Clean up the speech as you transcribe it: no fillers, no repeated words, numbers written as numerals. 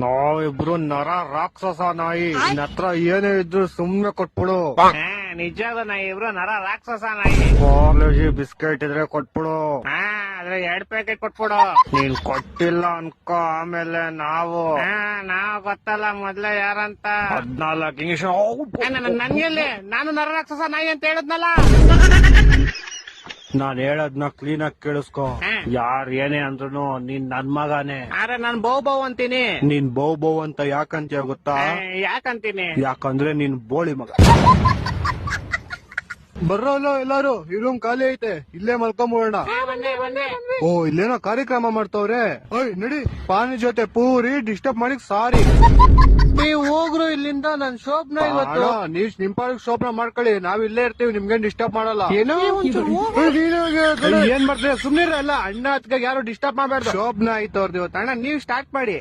ನಾವಿಬ್ರು ನರ ರಾಕ್ಷಸ ನಾಯಿ ನಿನ್ ಹತ್ರ ಏನೇ ಇದ್ರು ಸುಮ್ನೆ ಕೊಟ್ಬಿಡು. ನಿಜವಾದ ನಾಯಿ ಇಬ್ರು ನರ ರಾಕ್ಷಸ ನಾಯಿ. ಪಾರ್ಲೆಜಿ ಬಿಸ್ಕೆಟ್ ಇದ್ರೆ ಕೊಟ್ಬಿಡು. ಅದ್ರ 2 ಪ್ಯಾಕೆಟ್ ಕೊಟ್ಬಿಡು. ನೀನ್ ಕೊಟ್ಟಿಲ್ಲ ಅನ್ಕೋ ಆಮೇಲೆ ನಾವು ನಾವ್ ಗೊತ್ತಲ್ಲ ಮೊದ್ಲೇ ಯಾರಂತ. 14 ನಿಮಿಷ ನನ್ಗೆಲ್ಲಿ ನಾನು ನರ ರಾಕ್ಷಸ ನಾಯಿ ಅಂತ ಹೇಳಿದ್ನಲ್ಲ. ನಾನ್ ಹೇಳದ್ನ ಕ್ಲೀನ್ ಆಗಿ ಕೇಳಿಸ್ಕೊ. ಯಾರ್ ಏನೇ ಅಂದ್ರೂ ನೀನ್ ನನ್ ಮಗಾನೆ. ಆದ್ರೆ ನಾನ್ ಬೌ ಅಂತೀನಿ. ನೀನ್ ಬೌ ಅಂತ ಯಾಕಂತೀಯ ಗೊತ್ತಾ? ಯಾಕಂತೀನಿ? ಯಾಕಂದ್ರೆ ನೀನ್ ಬೋಳಿ ಮಗ. ಬರ್ರಲ್ಲ ಎಲ್ಲಾರು, ಈ ರೂಮ್ ಖಾಲಿ ಐತೆ, ಇಲ್ಲೇ ಮಲ್ಕೊಂಬೋಣ. ಓ ಇಲ್ಲೇನೋ ಕಾರ್ಯಕ್ರಮ ಮಾಡ್ತವ್ರೆ. ಓಯ್ ನಡಿ, ಪಾನಿ ಜೊತೆ ಪೂರಿ ಡಿಸ್ಟರ್ಬ್ ಮಾಡಿಕ್ ಸಾರಿ. ನೀವ್ ಹೋಗ್ರು ಇಲ್ಲಿಂದ, ನನ್ ಶೋಭನ ಇವತ್ತು. ನೀವ್ ನಿಮ್ ಪಾಡಿಗೆ ಶೋಭನ ಮಾಡ್ಕೊಳ್ಳಿ, ನಾವ್ ಇಲ್ಲೇ ಇರ್ತೀವಿ, ನಿಮ್ಗೇನ್ ಡಿಸ್ಟರ್ಬ್ ಮಾಡಲ್ಲ. ಏನು ಏನ್ ಮಾಡ್ತೀರ ಸುಮ್ನಿರಲ್ಲ, ಅಣ್ಣ ಅತ್ಗ ಯಾರು ಡಿಸ್ಟರ್ಬ್ ಮಾಡ್ಬಾರ್ದು. ಶೋಭನ ಆಯ್ತು ಅವ್ರದ್ದು ಇವತ್ತು. ಅಣ್ಣ ನೀವ್ ಸ್ಟಾರ್ಟ್ ಮಾಡಿ.